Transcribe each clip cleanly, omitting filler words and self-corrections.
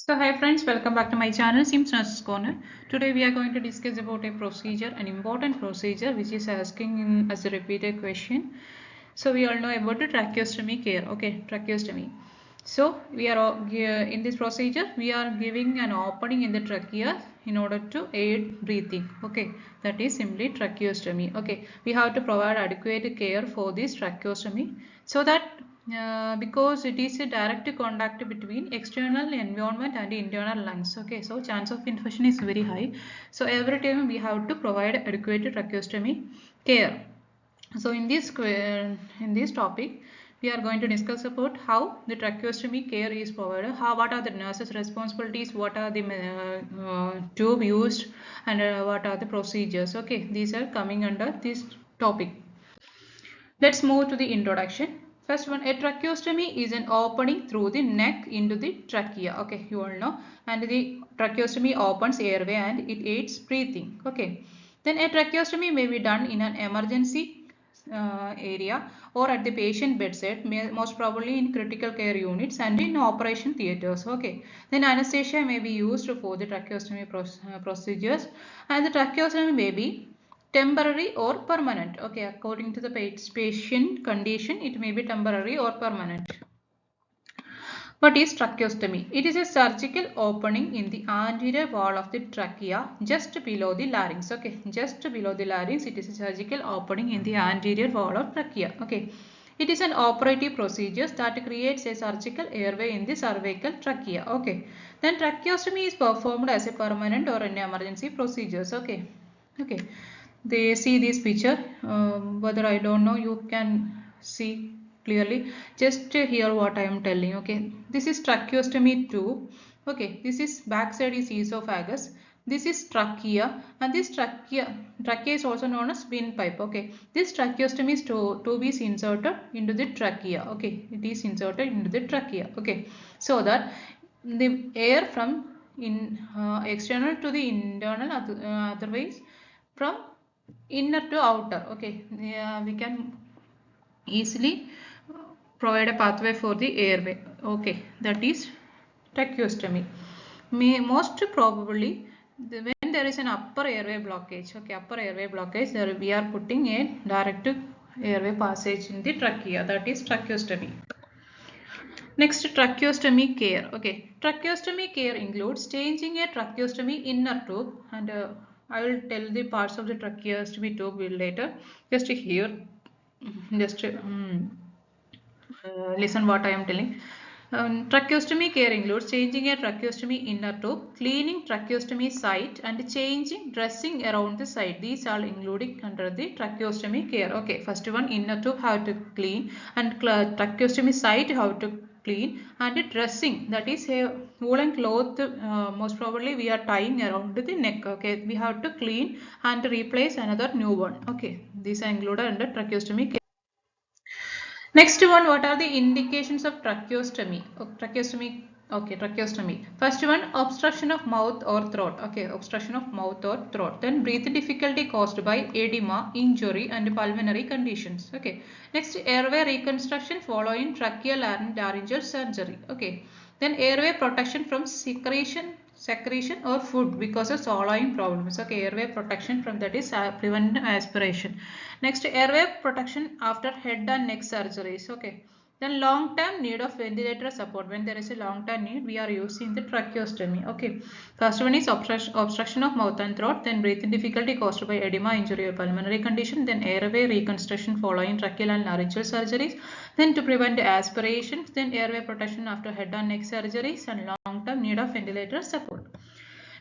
So hi friends, welcome back to my channel Sims Nurses Corner. Today we are going to discuss about a procedure, an important procedure which is asking as a repeated question. So we all know about the tracheostomy care. Okay, tracheostomy. So we are in this procedure we are giving an opening in the trachea in order to aid breathing. Okay, that is simply tracheostomy. Okay, we have to provide adequate care for this tracheostomy so that because it is a direct contact between external environment and internal lungs. Okay, so chance of infection is very high. So every time we have to provide adequate tracheostomy care. So in this topic, we are going to discuss about how the tracheostomy care is provided, what are the nurses' responsibilities, what are the tube used, and what are the procedures. Okay, these are coming under this topic. Let's move to the introduction. First one, a tracheostomy is an opening through the neck into the trachea. Okay, you all know. And the tracheostomy opens airway and it aids breathing. Okay. Then a tracheostomy may be done in an emergency area or at the patient bedside, most probably in critical care units and in operation theaters. Okay. Then anesthesia may be used for the tracheostomy procedures, and the tracheostomy may be temporary or permanent. Okay, according to the patient condition, it may be temporary or permanent. What is tracheostomy? It is a surgical opening in the anterior wall of the trachea just below the larynx. Okay, just below the larynx, it is a surgical opening in the anterior wall of trachea. Okay, it is an operative procedure that creates a surgical airway in the cervical trachea. Okay, then tracheostomy is performed as a permanent or an emergency procedures. Okay, okay. They see this picture. Whether I don't know, you can see clearly. Just hear what I am telling. Okay, this is tracheostomy tube. Okay, this is backside is esophagus. This is trachea, and this trachea is also known as windpipe. Okay, this tracheostomy tube is inserted into the trachea. Okay, it is inserted into the trachea. Okay, so that the air from external to the internal, otherwise from inner to outer. Okay, we can easily provide a pathway for the airway. Okay, that is tracheostomy. Most probably when there is an upper airway blockage, okay, upper airway blockage, there we are putting a direct airway passage in the trachea, that is tracheostomy. Next, tracheostomy care. Okay, tracheostomy care includes changing a tracheostomy inner tube, and I will tell the parts of the tracheostomy tube later. Just here, just listen what I am telling. Tracheostomy care includes changing a tracheostomy inner tube, cleaning tracheostomy site, and changing dressing around the site. These are including under the tracheostomy care. Okay, first one, inner tube how to clean, and tracheostomy site how to clean, and the dressing, that is a woolen cloth, most probably we are tying around the neck. Okay, we have to clean and replace another new one. Okay, these are included under tracheostomy care. Next one, what are the indications of tracheostomy? Tracheostomy. Okay, tracheostomy. First one, obstruction of mouth or throat. Okay, obstruction of mouth or throat. Then breathing difficulty caused by edema, injury, and pulmonary conditions. Okay. Next, airway reconstruction following tracheal and laryngeal surgery. Okay. Then airway protection from secretion or food because of swallowing problems. Okay, airway protection from that is prevent aspiration. Next, airway protection after head and neck surgeries. Okay, then long term need of ventilator support. When there is a long term need, we are using the tracheostomy. Okay, first one is obstruction of mouth and throat, then breathing difficulty caused by edema, injury, or pulmonary condition, then airway reconstruction following tracheal and laryngeal surgeries, then to prevent aspiration, then airway protection after head and neck surgeries, and long term need of ventilator support.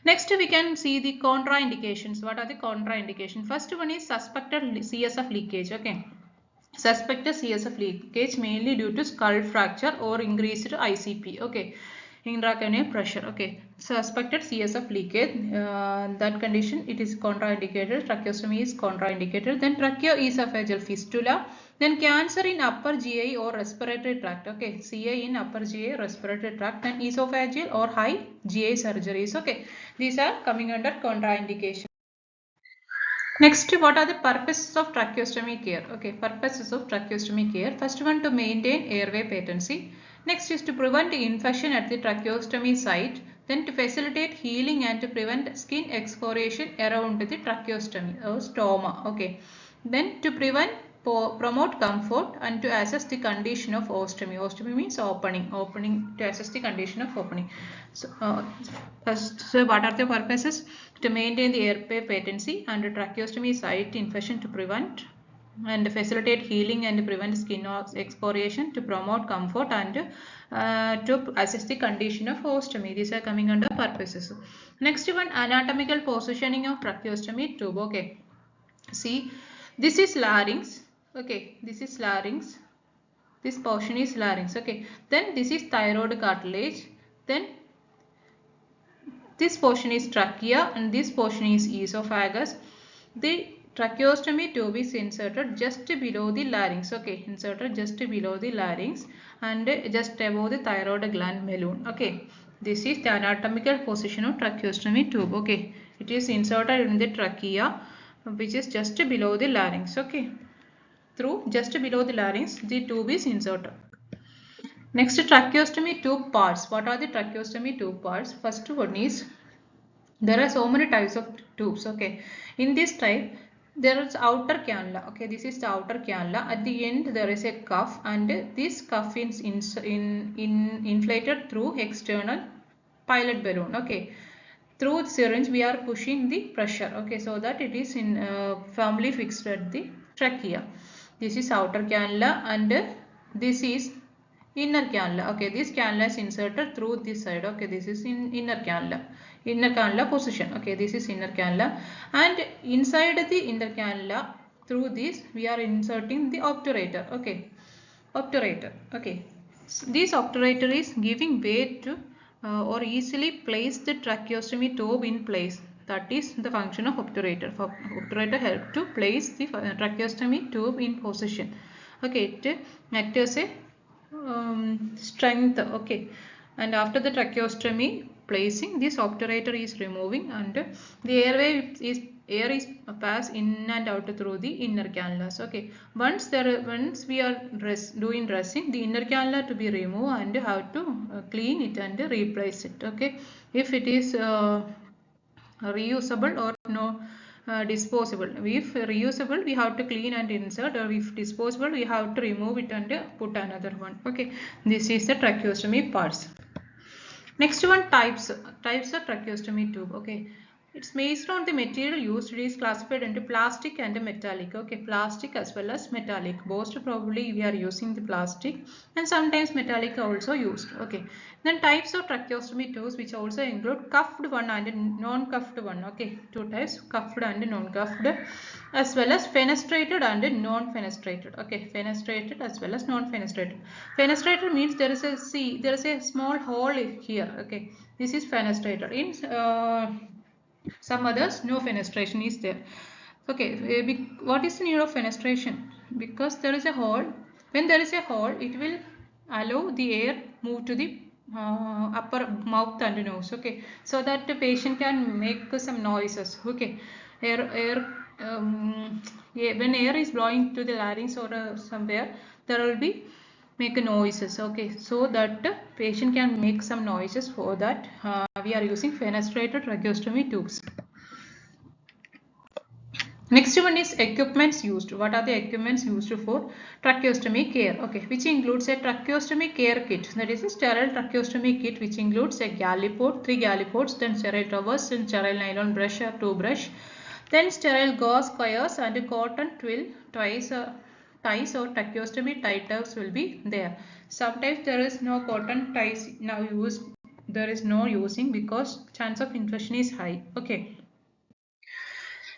Next, we can see the contraindications. What are the contraindications? First one is suspected CSF leakage. Okay, suspected CSF leakage mainly due to skull fracture or increased ICP. Okay, intracranial pressure. Okay, suspected CSF leakage, that condition it is contraindicated. Tracheostomy is contraindicated. Then tracheoesophageal fistula. Then cancer in upper GI or respiratory tract. Okay, CA in upper GI respiratory tract. Then esophageal or high GI surgeries. Okay, these are coming under contraindication. Next, what are the purposes of tracheostomy care? Okay, purposes of tracheostomy care. First one, to maintain airway patency. Next is to prevent infection at the tracheostomy site. Then to facilitate healing and to prevent skin excoriation around the tracheostomy or stoma. Okay. Then to promote comfort and to assess the condition of ostomy. Ostomy means opening to assess the condition of opening. So what are the purposes? To maintain the airway patency and tracheostomy site infection to prevent and facilitate healing and prevent skin excoriation, to promote comfort and to assess the condition of ostomy. These are coming under purposes. Next one, anatomical positioning of tracheostomy tube. Okay, see, this is larynx. Okay, this is larynx. This portion is larynx. Okay, then this is thyroid cartilage. Then this portion is trachea and this portion is esophagus. The tracheostomy tube is inserted just below the larynx. Okay, inserted just below the larynx and just above the thyroid gland balloon. Okay, this is the anatomical position of tracheostomy tube. Okay, it is inserted in the trachea, which is just below the larynx. Okay, through just below the larynx, the tube is inserted. Next, tracheostomy tube parts. What are the tracheostomy tube parts? First one is, there are so many types of tubes. Okay, in this type there is outer cannula. Okay, this is the outer cannula. At the end there is a cuff and this cuff is inflated through external pilot balloon. Okay, through the syringe we are pushing the pressure. Okay, so that it is firmly fixed at the trachea. This is outer cannula and this is inner cannula. Okay, this cannula is inserted through this side. Okay, this is in inner cannula position. Okay, this is inner cannula and inside the inner cannula, through this we are inserting the obturator. Okay, obturator. Okay, so this obturator is giving way to or easily place the tracheostomy tube in place. That is the function of obturator. Obturator help to place the tracheostomy tube in position. Okay, it acts as a strength. Okay, and after the tracheostomy placing, this obturator is removing and the air is pass in and out through the inner cannulas. Okay, once we are doing dressing, the inner cannula to be removed and have to clean it and replace it. Okay, if it is reusable or no disposable. If reusable, we have to clean and insert, or if disposable, we have to remove it and put another one. Okay, this is the tracheostomy parts. Next one, types of tracheostomy tube. Okay, it's based on the material used. It is classified into plastic and metallic. Okay, plastic as well as metallic. Most probably we are using the plastic and sometimes metallic also used. Okay, then types of tracheostomy tubes, which also include cuffed one and non-cuffed one. Okay, two types, cuffed and non-cuffed, as well as fenestrated and non-fenestrated. Okay, fenestrated as well as non-fenestrated. Fenestrated means there is a small hole here. Okay, this is fenestrated. In some others, no fenestration is there. Okay, what is the need of fenestration? Because there is a hole. When there is a hole, it will allow the air move to the upper mouth and nose. Okay, so that the patient can make some noises. Okay, when air is blowing to the larynx or somewhere, there will be make noises. Okay, so that the patient can make some noises. For that we are using fenestrated tracheostomy tubes. Next one is equipments used. What are the equipments used for tracheostomy care? Okay, which includes a tracheostomy care kit. That is a sterile tracheostomy kit, which includes a gallipot, 3 gallipots, then sterile towels and sterile nylon brush or toothbrush, then sterile gauze wires and a cotton twill ties or tracheostomy tie tabs will be there. Sometimes there is no cotton ties now used. There is no using because chance of infection is high. Okay.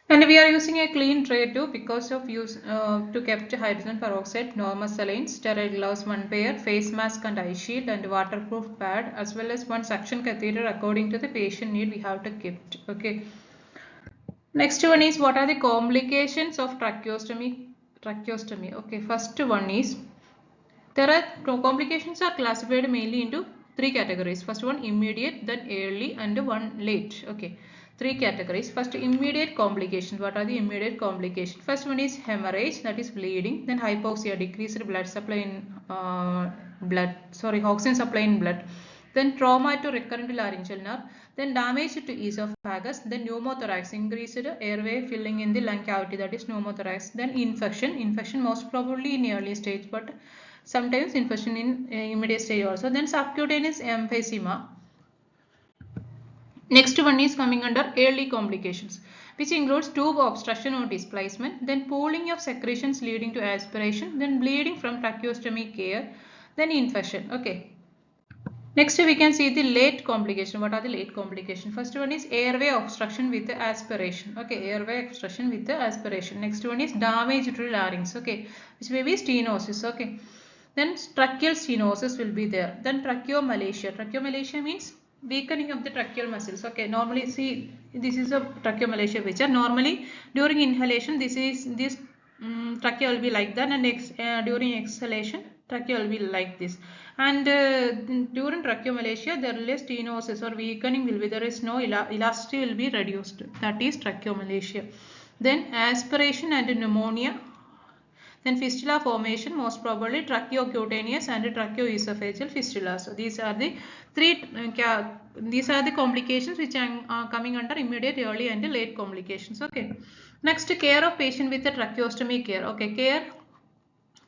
And we are using a clean tray too because of use to capture hydrogen peroxide, normal saline, sterile gloves 1 pair, face mask and eye shield and waterproof pad, as well as 1 suction catheter according to the patient need we have to keep. Okay. Next one is, what are the complications of tracheostomy? Okay, first one is, there are complications are classified mainly into 3 categories. First one immediate, then early and one late. Okay, 3 categories. First, immediate complications. What are the immediate complications? First one is hemorrhage, that is bleeding. Then hypoxia, decreased blood supply in oxygen supply in blood. then trauma to recurrent laryngeal nerve, then damage to esophagus, then pneumothorax, increased airway filling in the lung cavity, that is pneumothorax, then infection most probably in early stage, but sometimes infection in immediate stage also, then subcutaneous emphysema. Next one is coming under early complications, which includes tube obstruction or displacement, then pooling of secretions leading to aspiration, then bleeding from tracheostomy care, then infection. Okay. Next we can see the late complication. What are the late complications? First one is airway obstruction with aspiration. Okay, airway obstruction with aspiration. Next one is damage to larynx. Okay, which may be stenosis. Okay. Then tracheal stenosis will be there. Then tracheomalacia. Tracheomalacia means weakening of the tracheal muscles. Okay, normally see this is a tracheomalacia picture. Normally during inhalation this trachea will be like that, and during exhalation trachea will be like this. And during tracheomalacia there will be stenosis or weakening will be, there is no elasticity will be reduced. That is tracheomalacia. Then aspiration and pneumonia. Then fistula formation, most probably tracheocutaneous and tracheoesophageal fistula. So these are the complications which are coming under immediate, early and late complications. Okay. Next, care of patient with the tracheostomy care. Okay,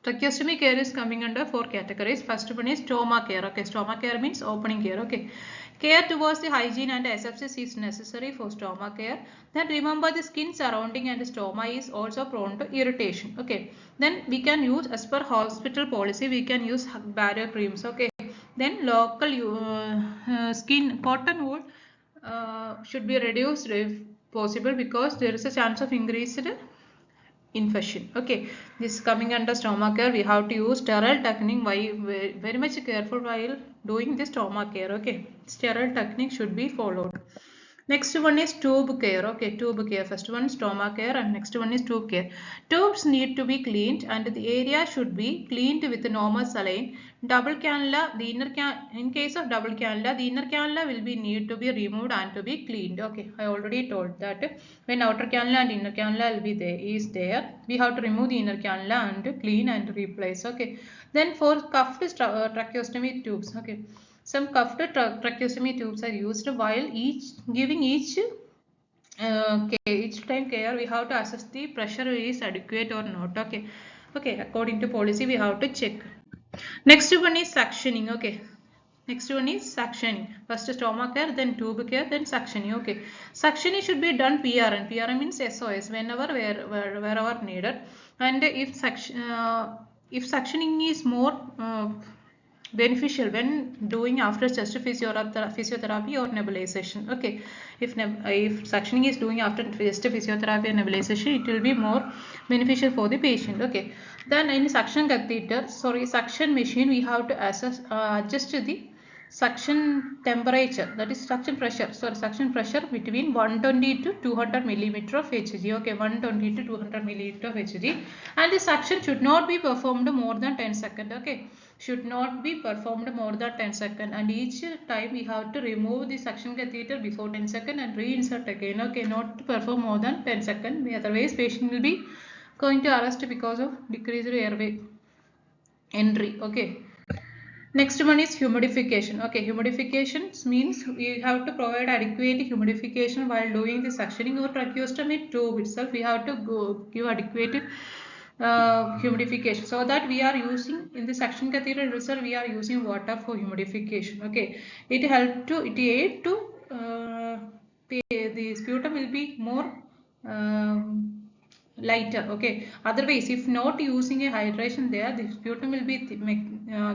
tracheostomy care is coming under 4 categories. First one is stoma care. Okay, stoma care means opening care. Okay, care towards the hygiene and asepsis is necessary for stoma care. Then remember the skin surrounding and stoma is also prone to irritation. Okay, then we can use, as per hospital policy, we can use barrier creams. Okay, then local skin cotton wool should be reduced if possible, because there is a chance of increased infection. Okay, this is coming under stoma care. We have to use sterile technique. Very much careful while doing the stoma care. Okay, sterile technique should be followed. Next one is tube care. Okay, tube care. First one is stoma care and next one is tube care. Tubes need to be cleaned and the area should be cleaned with normal saline. Double cannula, in case of double cannula, the inner cannula will be need to be removed and to be cleaned. Okay, I already told that when outer cannula and inner cannula will be there, we have to remove the inner cannula and clean and replace. Okay, then for cuffed tracheostomy tubes. Okay, some cuffed tracheostomy tubes are used while giving each time care we have to assess the pressure is adequate or not. Okay, according to policy we have to check. Next one is suctioning. Okay, next one is suctioning. First stoma care, then tube care, then suctioning. Okay, suctioning should be done PRN. PRN means SOS, whenever wherever needed. And if suctioning is more beneficial when doing after chest physiotherapy or nebulization. Okay, if suctioning is doing after chest physiotherapy and nebulization, it will be more beneficial for the patient. Okay, then in suction machine we have to adjust the suction temperature, that is suction pressure between 120 to 200 millimeter of Hg. Okay, 120 to 200 millimeter of Hg, and the suction should not be performed more than 10 seconds. Okay, should not be performed more than 10 seconds, and each time we have to remove the suction catheter before 10 seconds and reinsert again. Okay, not to perform more than 10 seconds, otherwise patient will be going to arrest because of decreased airway entry. Okay, next one is humidification. Okay, humidification means we have to provide adequate humidification while doing the suctioning or tracheostomy tube itself. We have to give adequate humidification, so that we are using in the suction catheter itself we are using water for humidification. Okay, it aid to the sputum will be more lighter. Okay, otherwise if not using a hydration there, the sputum will be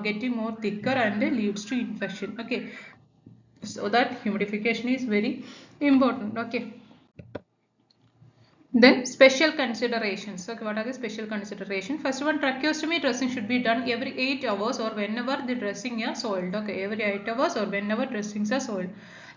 getting more thicker and leads to infection. Okay, so that humidification is very important. Okay, then special considerations. Okay, what are the special considerations? First one, tracheostomy dressing should be done every 8 hours or whenever the dressing is soiled. Okay, every 8 hours or whenever dressings are soiled.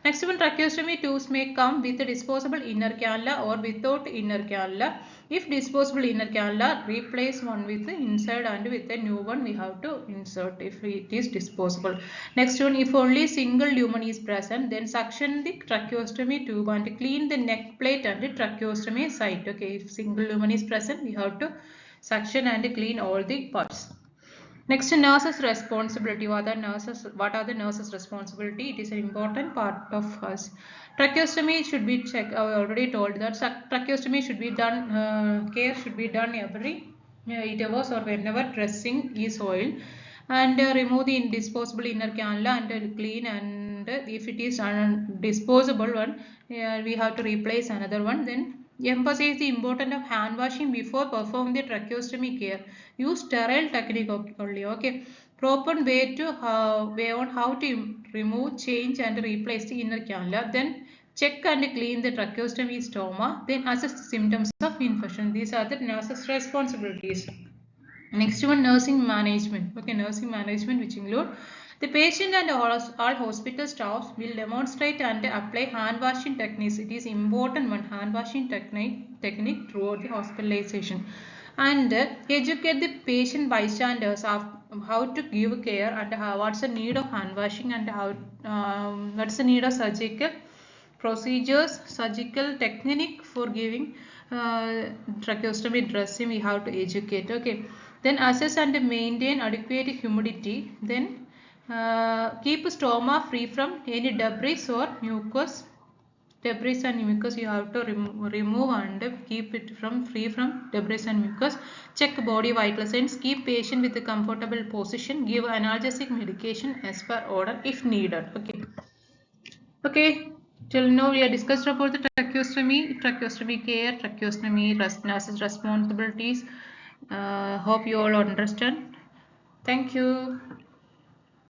Next one, tracheostomy tubes may come with a disposable inner cannula or without inner cannula. If disposable inner cannula, replace one with the inside, and with a new one we have to insert if it is disposable. Next one, if only single lumen is present, then suction the tracheostomy tube and clean the neck plate and the tracheostomy site. Okay, if single lumen is present, we have to suction and clean all the parts. Next, nurses' responsibility. What are the nurses' responsibility? It is an important part of us. Tracheostomy should be checked. I already told that tracheostomy should be done. Care should be done every 8 hours or whenever dressing is oil, and remove the indisposable inner cannula and clean. And if it is a disposable one, we have to replace another one. Then emphasize the importance of hand washing before performing the tracheostomy care. Use sterile technique only. Okay. Proper way on how to remove, change, and replace the inner cannula. Then check and clean the tracheostomy stoma. Then assess the symptoms of infection. These are the nurse's responsibilities. Next one, nursing management. Okay, nursing management, which include the patient and all hospital staffs will demonstrate and apply hand washing techniques. It is important one, hand washing technique throughout the hospitalization, and educate the patient bystanders of how to give care and what's the need of hand washing, and how what's the need of surgical procedures, surgical technique for giving tracheostomy dressing. We have to educate. Okay. Then assess and maintain adequate humidity. Then keep stoma free from any debris or mucus. Debris and mucus you have to remove and keep it free from debris and mucus. Check body vital signs. Keep patient with a comfortable position. Give analgesic medication as per order if needed. Okay. Okay, till now we have discussed about the tracheostomy care, tracheostomy nurses responsibilities. Hope you all understand. Thank you.